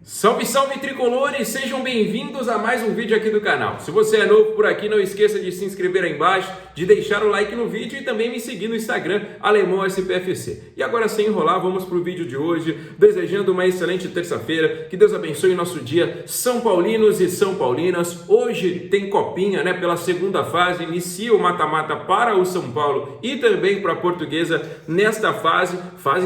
Salve, salve tricolores! Sejam bem-vindos a mais um vídeo aqui do canal. Se você é novo por aqui, não esqueça de se inscrever aí embaixo, de deixar o like no vídeo e também me seguir no Instagram, Alemão SPFC. E agora, sem enrolar, vamos para o vídeo de hoje, desejando uma excelente terça-feira, que Deus abençoe o nosso dia, São Paulinos e São Paulinas. Hoje tem copinha, né, pela segunda fase, inicia o mata-mata para o São Paulo e também para a Portuguesa nesta fase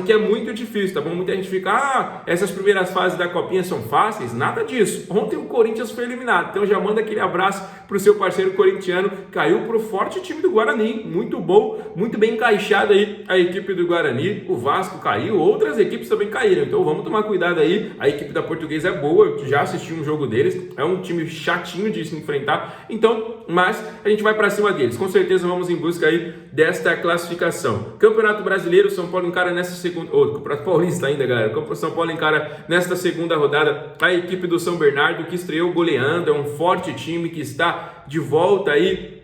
que é muito difícil, tá bom? Muita gente fica, essas primeiras fases da copinha são fáceis, nada disso. Ontem o Corinthians foi eliminado, então já manda aquele abraço para o seu parceiro corintiano, caiu para o forte time do Guarani, muito bom, muito bem encaixada aí a equipe do Guarani, o Vasco caiu, outras equipes também caíram, então vamos tomar cuidado aí, a equipe da Portuguesa é boa, eu já assisti um jogo deles, é um time chatinho de se enfrentar, então, mas a gente vai para cima deles, com certeza vamos em busca aí desta classificação. Campeonato Brasileiro, São Paulo encara nessa segunda, Campeonato Paulista ainda, galera, São Paulo encara nesta segunda rodada a equipe do São Bernardo, que estreou goleando, é um forte time que está de volta aí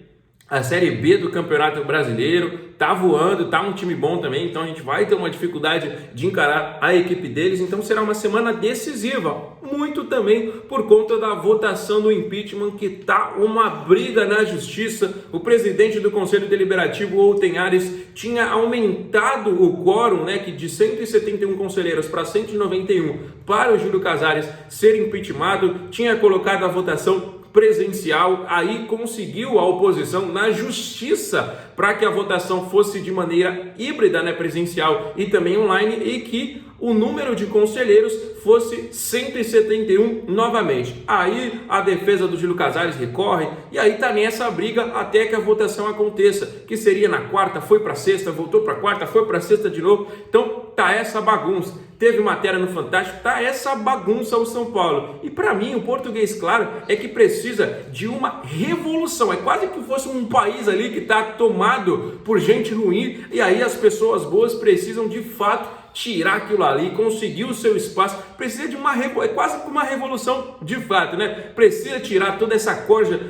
a Série B do Campeonato Brasileiro, tá voando, tá um time bom também, então a gente vai ter uma dificuldade de encarar a equipe deles, então será uma semana decisiva, muito também por conta da votação do impeachment, que tá uma briga na justiça. O presidente do Conselho Deliberativo, Outen Ares, tinha aumentado o quórum, né, que de 171 conselheiros para 191 para o Júlio Casares ser impeachmentado, tinha colocado a votação presencial, aí conseguiu a oposição na justiça para que a votação fosse de maneira híbrida, né, presencial e também online, e que o número de conselheiros fosse 171 novamente. Aí a defesa do Júlio Casares recorre e aí tá nessa briga até que a votação aconteça, que seria na quarta, foi para sexta, voltou para quarta, foi para sexta de novo. Então tá essa bagunça. Teve matéria no Fantástico, tá essa bagunça o São Paulo. E para mim, o português, claro, é que precisa de uma revolução. É quase que fosse um país ali que está tomado por gente ruim. E aí as pessoas boas precisam de fato tirar aquilo ali, conseguir o seu espaço. Precisa de uma é quase que uma revolução de fato, né? Precisa tirar toda essa corja,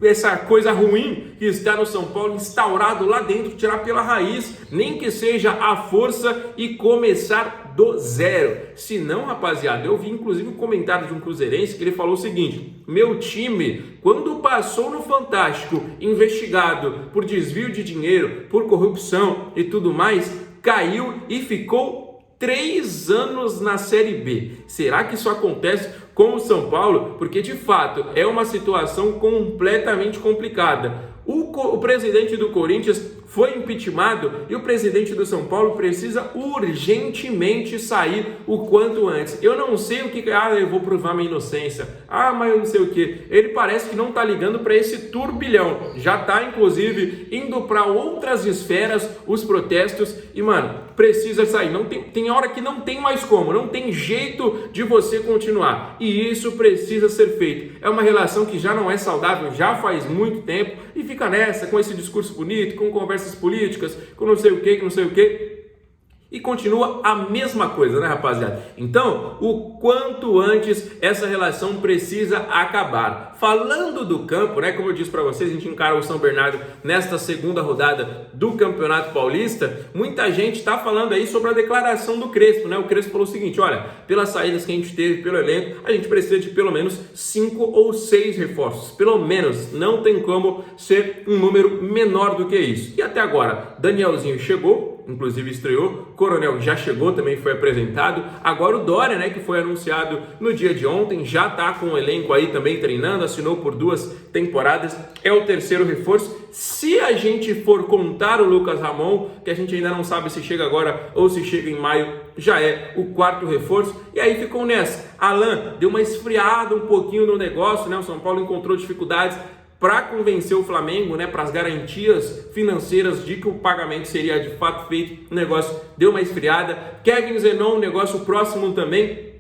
essa coisa ruim que está no São Paulo, instaurado lá dentro, tirar pela raiz, nem que seja à força, e começar do zero. Se não, rapaziada, eu vi inclusive um comentário de um cruzeirense que ele falou o seguinte: meu time, quando passou no Fantástico, investigado por desvio de dinheiro, por corrupção e tudo mais, caiu e ficou 3 anos na Série B. Será que isso acontece com o São Paulo? Porque de fato é uma situação completamente complicada. O presidente do Corinthians foi impeachmentado e o presidente do São Paulo precisa urgentemente sair o quanto antes. Eu não sei o que... eu vou provar minha inocência. Mas eu não sei o que. Ele parece que não tá ligando para esse turbilhão. Já tá, inclusive, indo para outras esferas os protestos. E, mano, precisa sair. Não tem hora que não tem mais como. Não tem jeito de você continuar. E isso precisa ser feito. É uma relação que já não é saudável, já faz muito tempo. E fica nessa, com esse discurso bonito, com conversas políticas, com não sei o que, e continua a mesma coisa, né, rapaziada? Então, o quanto antes essa relação precisa acabar. Falando do campo, né, como eu disse para vocês, a gente encara o São Bernardo nesta segunda rodada do Campeonato Paulista. Muita gente está falando aí sobre a declaração do Crespo, né? O Crespo falou o seguinte: olha, pelas saídas que a gente teve pelo elenco, a gente precisa de pelo menos 5 ou 6 reforços. Pelo menos, não tem como ser um número menor do que isso. E até agora, Danielzinho chegou, inclusive estreou, Coronel já chegou, também foi apresentado, agora o Dória, né, que foi anunciado no dia de ontem, já tá com o elenco aí também treinando, assinou por 2 temporadas, é o terceiro reforço. Se a gente for contar o Lucas Ramon, que a gente ainda não sabe se chega agora ou se chega em maio, já é o 4º reforço, e aí ficou nessa. Alan deu uma esfriada um pouquinho no negócio, né, o São Paulo encontrou dificuldades para convencer o Flamengo, né, para as garantias financeiras de que o pagamento seria de fato feito, o negócio deu uma esfriada. Kevin Zenon, negócio próximo também,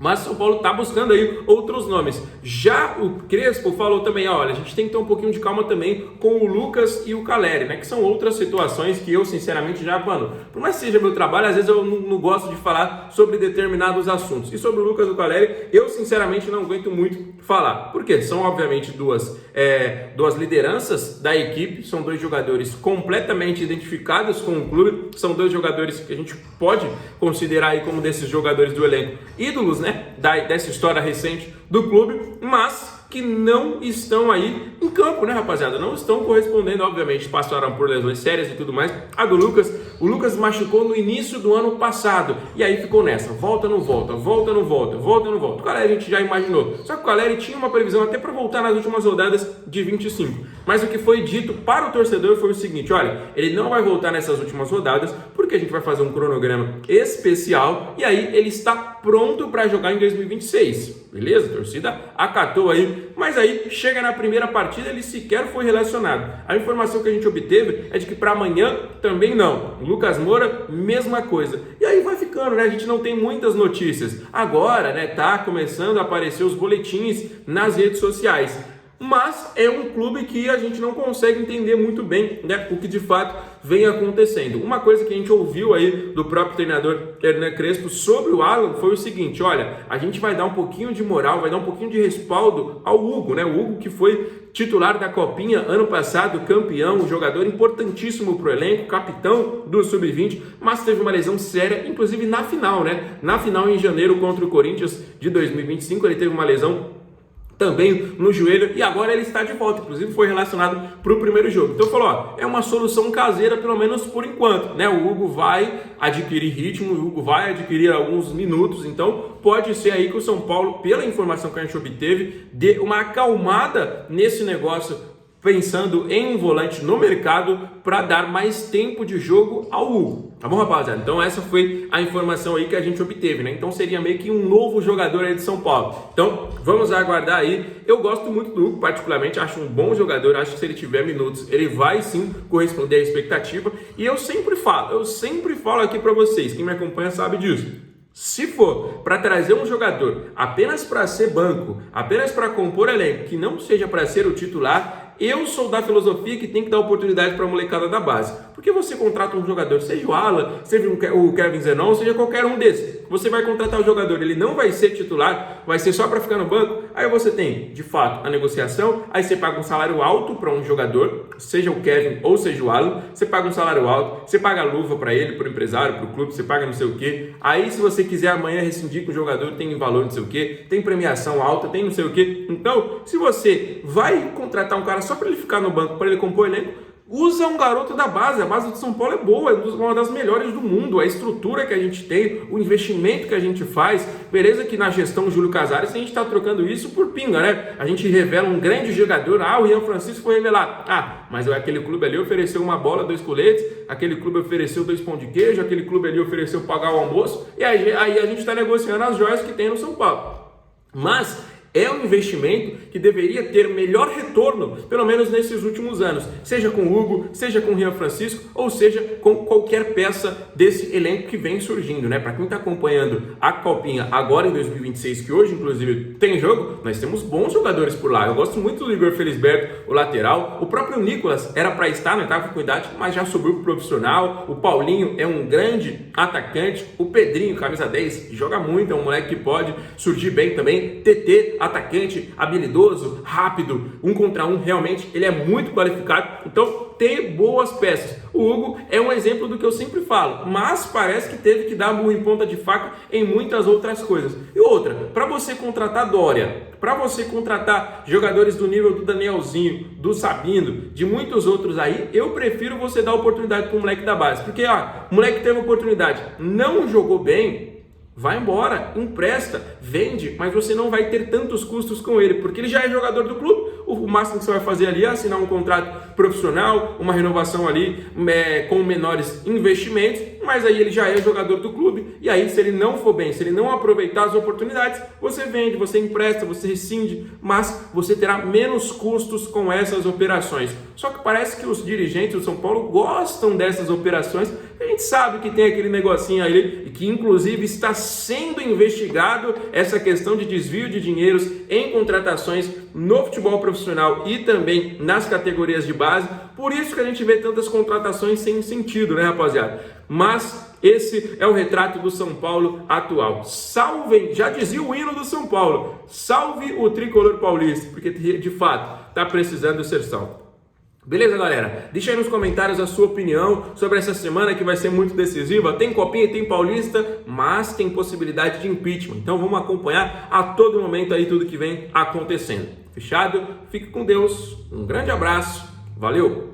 mas o São Paulo está buscando aí outros nomes. Já o Crespo falou também, olha, a gente tem que ter um pouquinho de calma também com o Lucas e o Caleri, né, que são outras situações que eu sinceramente já, por mais que seja meu trabalho, às vezes eu não gosto de falar sobre determinados assuntos. E sobre o Lucas e o Caleri, eu sinceramente não aguento muito falar, porque são obviamente 2 das lideranças da equipe, são 2 jogadores completamente identificados com o clube, são 2 jogadores que a gente pode considerar aí como desses jogadores do elenco ídolos, né, dessa história recente do clube, mas que não estão aí em campo, né, rapaziada? Não estão correspondendo, obviamente, passaram por lesões sérias e tudo mais. A do Lucas, o Lucas machucou no início do ano passado, e aí ficou nessa, volta, não volta, volta, não volta, volta, não volta. O Caleri a gente já imaginou, só que o Caleri tinha uma previsão até para voltar nas últimas rodadas de 25, mas o que foi dito para o torcedor foi o seguinte: olha, ele não vai voltar nessas últimas rodadas, porque a gente vai fazer um cronograma especial, e aí ele está pronto para jogar em 2026, beleza? A torcida acatou aí, mas aí chega na primeira partida, ele sequer foi relacionado. A informação que a gente obteve é de que para amanhã também não. Lucas Moura, mesma coisa. E aí vai ficando, né? A gente não tem muitas notícias. Agora, né, tá começando a aparecer os boletins nas redes sociais. Mas é um clube que a gente não consegue entender muito bem, né, o que de fato vem acontecendo. Uma coisa que a gente ouviu aí do próprio treinador Hernan Crespo sobre o Alan foi o seguinte: olha, a gente vai dar um pouquinho de moral, vai dar um pouquinho de respaldo ao Hugo, né? O Hugo que foi titular da Copinha ano passado, campeão, um jogador importantíssimo para o elenco, capitão do Sub-20, mas teve uma lesão séria, inclusive na final, né? Na final em janeiro contra o Corinthians de 2025, ele teve uma lesão também no joelho, e agora ele está de volta, inclusive foi relacionado para o primeiro jogo. Então falou, ó, é uma solução caseira, pelo menos por enquanto, né? O Hugo vai adquirir ritmo, o Hugo vai adquirir alguns minutos, então pode ser aí que o São Paulo, pela informação que a gente obteve, dê uma acalmada nesse negócio, pensando em um volante no mercado para dar mais tempo de jogo ao Hugo. Tá bom, rapaziada? Então essa foi a informação aí que a gente obteve, né? Então seria meio que um novo jogador aí de São Paulo. Então vamos aguardar aí. Eu gosto muito do Hugo, particularmente, acho um bom jogador, acho que se ele tiver minutos, ele vai sim corresponder à expectativa. E eu sempre falo aqui para vocês, quem me acompanha sabe disso. Se for para trazer um jogador apenas para ser banco, apenas para compor elenco, que não seja para ser o titular, eu sou da filosofia que tem que dar oportunidade para a molecada da base. Porque você contrata um jogador, seja o Alan, seja o Kevin Zenon, seja qualquer um desses. Você vai contratar o jogador, ele não vai ser titular, vai ser só para ficar no banco. Aí você tem, de fato, a negociação, aí você paga um salário alto para um jogador, seja o Kevin ou seja o Alan, você paga um salário alto, você paga a luva para ele, para o empresário, para o clube, você paga não sei o quê. Aí se você quiser amanhã rescindir com o jogador, tem valor não sei o quê, tem premiação alta, tem não sei o quê. Então, se você vai contratar um cara só para ele ficar no banco, para ele compor elenco, usa um garoto da base. A base do São Paulo é boa, é uma das melhores do mundo. A estrutura que a gente tem, o investimento que a gente faz, beleza que na gestão Júlio Casares a gente está trocando isso por pinga, né? A gente revela um grande jogador, o Rian Francisco foi revelado. Mas aquele clube ali ofereceu uma bola, 2 coletes, aquele clube ofereceu 2 pão de queijo, aquele clube ali ofereceu pagar o almoço, e aí a gente está negociando as joias que tem no São Paulo. Mas é um investimento que deveria ter melhor retorno, pelo menos nesses últimos anos, seja com o Hugo, seja com o Rian Francisco, ou seja com qualquer peça desse elenco que vem surgindo, né? Para quem está acompanhando a Copinha agora em 2026, que hoje inclusive tem jogo, nós temos bons jogadores por lá. Eu gosto muito do Igor Felisberto, o lateral, o próprio Nicolas era para estar, não estava com idade, mas já subiu pro profissional. O Paulinho é um grande atacante, o Pedrinho, camisa 10, joga muito, é um moleque que pode surgir bem também. TT, atacante, habilidoso, rápido, 1 contra 1, realmente ele é muito qualificado, então tem boas peças. O Hugo é um exemplo do que eu sempre falo, mas parece que teve que dar murro em ponta de faca em muitas outras coisas. E outra, para você contratar Dória, para você contratar jogadores do nível do Danielzinho, do Sabino, de muitos outros aí, eu prefiro você dar oportunidade para o moleque da base, porque o moleque teve oportunidade, não jogou bem, vai embora, empresta, vende, mas você não vai ter tantos custos com ele, porque ele já é jogador do clube. O máximo que você vai fazer ali é assinar um contrato profissional, uma renovação ali com menores investimentos, mas aí ele já é jogador do clube, e aí se ele não for bem, se ele não aproveitar as oportunidades, você vende, você empresta, você rescinde, mas você terá menos custos com essas operações. Só que parece que os dirigentes do São Paulo gostam dessas operações. A gente sabe que tem aquele negocinho aí, que inclusive está sendo investigado, essa questão de desvio de dinheiros em contratações no futebol profissional e também nas categorias de base. Por isso que a gente vê tantas contratações sem sentido, né, rapaziada? Mas Esse é o retrato do São Paulo atual. Salvem, já dizia o hino do São Paulo, salve o tricolor paulista, porque de fato está precisando ser salvo. Beleza, galera? Deixa aí nos comentários a sua opinião sobre essa semana que vai ser muito decisiva. Tem Copinha, tem Paulista, mas tem possibilidade de impeachment. Então vamos acompanhar a todo momento aí tudo que vem acontecendo. Fechado? Fique com Deus. Um grande abraço. Valeu!